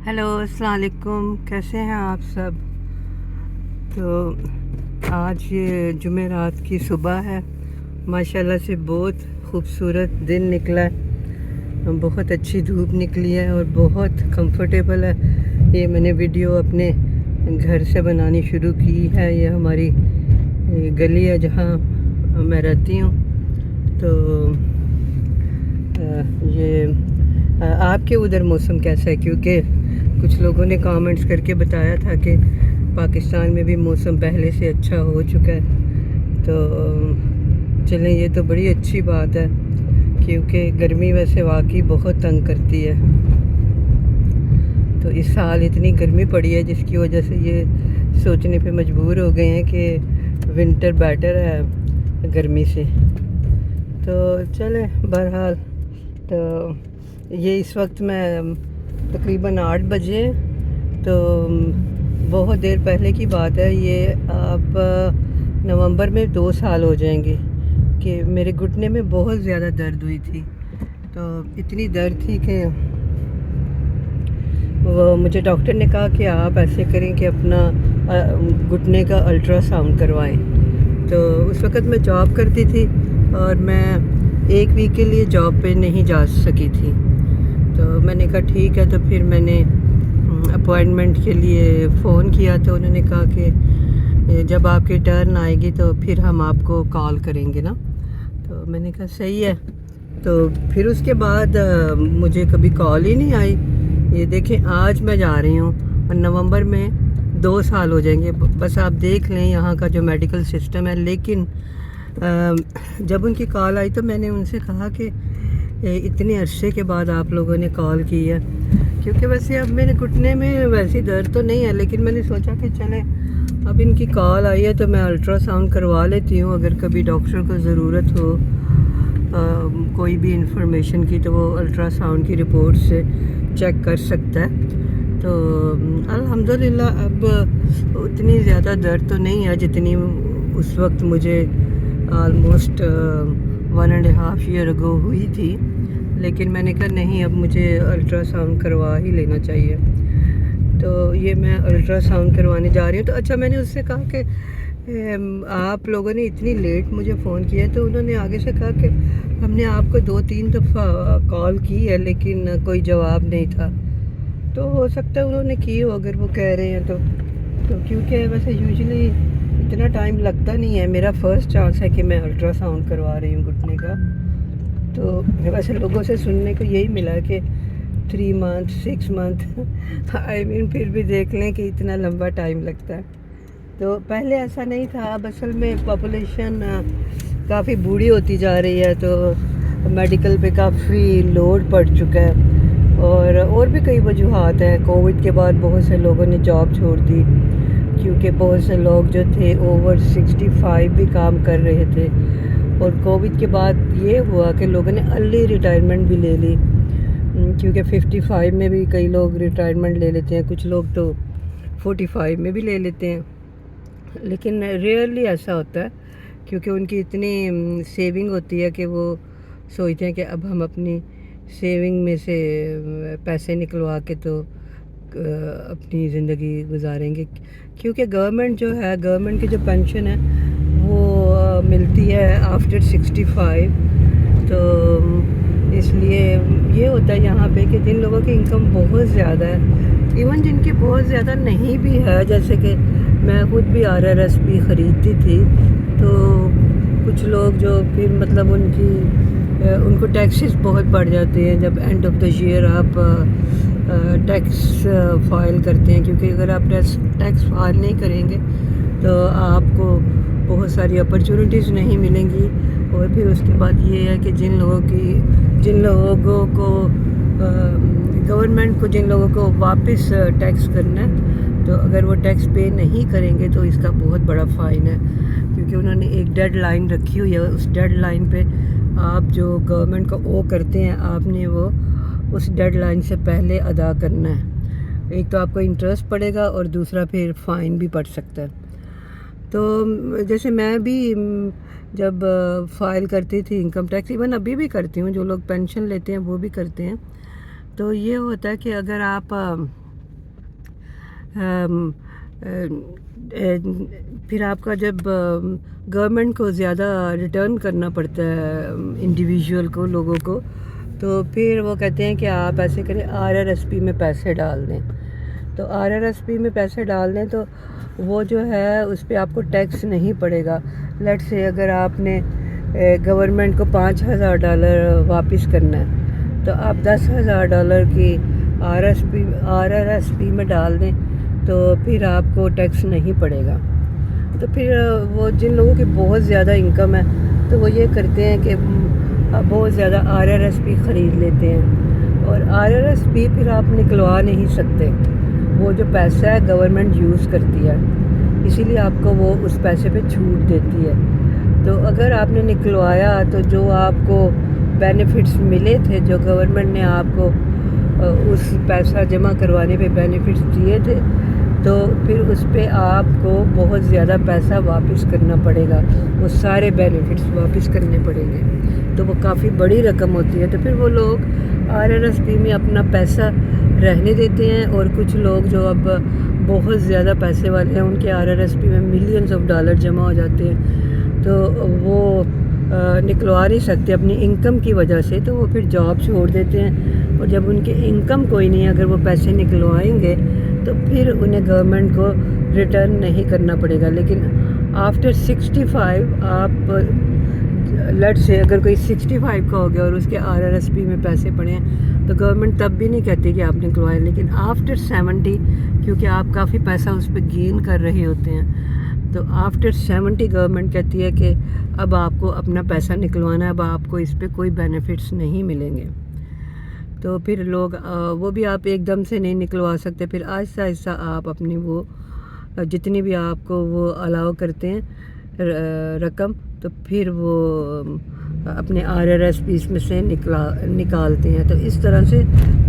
Hello अस्सलाम वालेकुम, कैसे हैं आप सब। तो आज ये जुमेरात की सुबह है, माशाल्लाह से बहुत खूबसूरत दिन निकला है। बहुत अच्छी धूप निकली है और बहुत कंफर्टेबल है। ये मैंने वीडियो अपने घर से बनानी शुरू की है। ये हमारी गली है जहाँ मैं रहती हूँ। तो ये आपके उधर मौसम कैसा है, क्योंकि कुछ लोगों ने कमेंट्स करके बताया था कि पाकिस्तान में भी मौसम पहले से अच्छा हो चुका है। तो चलें, ये तो बड़ी अच्छी बात है, क्योंकि गर्मी वैसे वाकई बहुत तंग करती है। तो इस साल इतनी गर्मी पड़ी है जिसकी वजह से ये सोचने पे मजबूर हो गए हैं कि विंटर बेटर है गर्मी से। तो चले, बहरहाल तो ये इस वक्त मैं तकरीबन 8 बजे, तो बहुत देर पहले की बात है। ये आप नवंबर में 2 साल हो जाएंगे कि मेरे घुटने में बहुत ज़्यादा दर्द हुई थी। तो इतनी दर्द थी कि वो मुझे डॉक्टर ने कहा कि आप ऐसे करें कि अपना घुटने का अल्ट्रासाउंड करवाएं। तो उस वक़्त मैं जॉब करती थी और मैं 1 वीक के लिए जॉब पे नहीं जा सकी थी। तो मैंने कहा ठीक है। तो फिर मैंने अपॉइंटमेंट के लिए फ़ोन किया। तो उन्होंने कहा कि जब आपकी टर्न आएगी तो फिर हम आपको कॉल करेंगे ना। तो मैंने कहा सही है। तो फिर उसके बाद मुझे कभी कॉल ही नहीं आई। ये देखें, आज मैं जा रही हूँ और नवंबर में 2 साल हो जाएंगे। बस आप देख लें यहाँ का जो मेडिकल सिस्टम है। लेकिन जब उनकी कॉल आई तो मैंने उनसे कहा कि इतने अरसे के बाद आप लोगों ने कॉल की है, क्योंकि वैसे अब मेरे घुटने में वैसी दर्द तो नहीं है, लेकिन मैंने सोचा कि चले अब इनकी कॉल आई है तो मैं अल्ट्रासाउंड करवा लेती हूँ। अगर कभी डॉक्टर को ज़रूरत हो कोई भी इंफॉर्मेशन की तो वो अल्ट्रासाउंड की रिपोर्ट से चेक कर सकता है। तो अल्हम्दुलिल्लाह अब उतनी ज़्यादा दर्द तो नहीं है जितनी उस वक्त मुझे ऑलमोस्ट 1.5 ईयर अगो हुई थी। लेकिन मैंने कहा नहीं, अब मुझे अल्ट्रासाउंड करवा ही लेना चाहिए। तो ये मैं अल्ट्रासाउंड करवाने जा रही हूँ। तो अच्छा, मैंने उससे कहा कि आप लोगों ने इतनी लेट मुझे फ़ोन किया। तो उन्होंने आगे से कहा कि हमने आपको 2-3 दफ़ा कॉल की है लेकिन कोई जवाब नहीं था। तो हो सकता है उन्होंने की हो, अगर वो कह रहे हैं तो क्योंकि वैसे यूजुअली इतना टाइम लगता नहीं है। मेरा फ़र्स्ट चांस है कि मैं अल्ट्रासाउंड करवा रही हूँ घुटने का। तो वैसे लोगों से सुनने को यही मिला कि 3 मंथ 6 मंथ आई मीन फिर भी देख लें कि इतना लंबा टाइम लगता है। तो पहले ऐसा नहीं था। अब असल में पॉपुलेशन काफ़ी बूढ़ी होती जा रही है, तो मेडिकल पे काफ़ी लोड पड़ चुका है। और भी कई वजूहात हैं। कोविड के बाद बहुत से लोगों ने जॉब छोड़ दी, क्योंकि बहुत से लोग जो थे ओवर 65 भी काम कर रहे थे। और कोविड के बाद ये हुआ कि लोगों ने अर्ली रिटायरमेंट भी ले ली, क्योंकि 55 में भी कई लोग रिटायरमेंट ले लेते हैं, कुछ लोग तो 45 में भी ले लेते हैं। लेकिन रेयरली ऐसा होता है, क्योंकि उनकी इतनी सेविंग होती है कि वो सोचते हैं कि अब हम अपनी सेविंग में से पैसे निकलवा के तो अपनी ज़िंदगी गुजारेंगे। क्योंकि गवर्नमेंट जो है, गवर्नमेंट की जो पेंशन है वो मिलती है आफ्टर 65। तो इसलिए ये होता है यहाँ पे कि जिन लोगों की इनकम बहुत ज़्यादा है, इवन जिनकी बहुत ज़्यादा नहीं भी है, जैसे कि मैं खुद भी RRSP ख़रीदती थी। तो कुछ लोग जो फिर मतलब उनको टैक्सेस बहुत बढ़ जाते हैं जब एंड ऑफ द ईयर आप टैक्स फाइल करते हैं, क्योंकि अगर आप टैक्स फाइल नहीं करेंगे तो आपको बहुत सारी अपॉर्चुनिटीज़ नहीं मिलेंगी। और फिर उसके बाद ये है कि जिन लोगों को गवर्नमेंट को जिन लोगों को वापस टैक्स करना है, तो अगर वो टैक्स पे नहीं करेंगे तो इसका बहुत बड़ा फ़ाइन है, क्योंकि उन्होंने एक डेड लाइन रखी हुई है। उस डेड लाइन पे आप जो गवर्नमेंट को ओ करते हैं, आपने वो उस डेड लाइन से पहले अदा करना है। एक तो आपको इंटरेस्ट पड़ेगा और दूसरा फिर फ़ाइन भी पड़ सकता है। तो जैसे मैं भी जब फ़ाइल करती थी इनकम टैक्स, इवन अभी भी करती हूँ, जो लोग पेंशन लेते हैं वो भी करते हैं। तो ये होता है कि अगर आप پھر آپ کا جب گورنمنٹ کو زیادہ ریٹرن کرنا پڑتا ہے انڈیویژول کو، لوگوں کو، تو پھر وہ کہتے ہیں کہ آپ ایسے کریں RRSP میں پیسے ڈال دیں. تو RRSP میں پیسے ڈال دیں تو وہ جو ہے اس پہ آپ کو ٹیکس نہیں پڑے گا. لیٹ سے اگر آپ نے گورنمنٹ کو $5,000 واپس کرنا ہے تو آپ $10,000 کی RRSP میں ڈال دیں تو پھر آپ کو ٹیکس نہیں پڑے گا. تو پھر وہ جن لوگوں کی بہت زیادہ انکم ہے تو وہ یہ کرتے ہیں کہ بہت زیادہ RRSP خرید لیتے ہیں، اور RRSP پھر آپ نکلوا نہیں سکتے. وہ جو پیسہ ہے گورنمنٹ یوز کرتی ہے، اسی لیے آپ کو وہ اس پیسے پہ چھوٹ دیتی ہے. تو اگر آپ نے نکلوایا تو جو آپ کو بینیفٹس ملے تھے، جو گورنمنٹ نے آپ کو اس پیسہ جمع کروانے پہ بینیفٹس دیے تھے، تو پھر اس پہ آپ کو بہت زیادہ پیسہ واپس کرنا پڑے گا. وہ سارے بینیفٹس واپس کرنے پڑیں گے، تو وہ کافی بڑی رقم ہوتی ہے. تو پھر وہ لوگ RRSP میں اپنا پیسہ رہنے دیتے ہیں، اور کچھ لوگ جو اب بہت زیادہ پیسے والے ہیں ان کے RRSP میں ملینز آف ڈالر جمع ہو جاتے ہیں، تو وہ نکلوا نہیں سکتے اپنی انکم کی وجہ سے. تو وہ پھر جاب چھوڑ دیتے ہیں، اور جب ان کی انکم کوئی نہیں، اگر وہ پیسے نکلوائیں گے تو پھر انہیں گورنمنٹ کو ریٹرن نہیں کرنا پڑے گا. لیکن آفٹر 65 آپ لیٹ سے اگر کوئی 65 کا ہو گیا اور اس کے RRSP میں پیسے پڑے ہیں تو گورنمنٹ تب بھی نہیں کہتی کہ آپ نکلوائیں. لیکن آفٹر 70، کیونکہ آپ کافی پیسہ اس پہ گین کر رہے ہوتے ہیں، تو آفٹر 70 گورنمنٹ کہتی ہے کہ اب آپ کو اپنا پیسہ نکلوانا ہے، اب آپ کو اس پہ کوئی بینیفٹس نہیں ملیں گے. تو پھر لوگ وہ بھی آپ ایک دم سے نہیں نکلوا سکتے. پھر آہستہ آہستہ آپ اپنی وہ جتنی بھی آپ کو وہ الاؤ کرتے ہیں رقم، تو پھر وہ اپنے RRSP میں سے نکالتے ہیں. تو اس طرح سے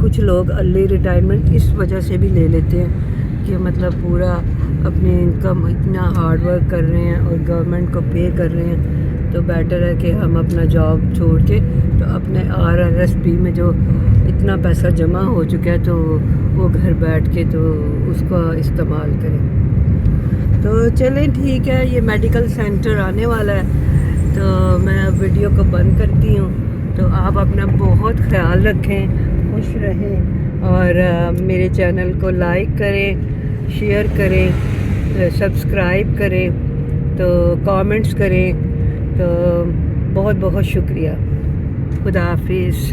کچھ لوگ ارلی ریٹائرمنٹ اس وجہ سے بھی لے لیتے ہیں کہ مطلب پورا اپنی انکم اتنا ہارڈ ورک کر رہے ہیں اور گورنمنٹ کو پے کر رہے ہیں، تو بیٹر ہے کہ ہم اپنا جاب چھوڑ کے تو اپنے RRSP میں جو اتنا پیسہ جمع ہو چکا ہے تو وہ گھر بیٹھ کے تو اس کا استعمال کریں. تو چلیں ٹھیک ہے، یہ میڈیکل سینٹر آنے والا ہے تو میں اب ویڈیو کو بند کرتی ہوں. تو آپ اپنا بہت خیال رکھیں، خوش رہیں، اور میرے چینل کو لائک کریں، شیئر کریں، سبسکرائب کریں، تو کامنٹس کریں. تو بہت بہت شکریہ. خدا حافظ.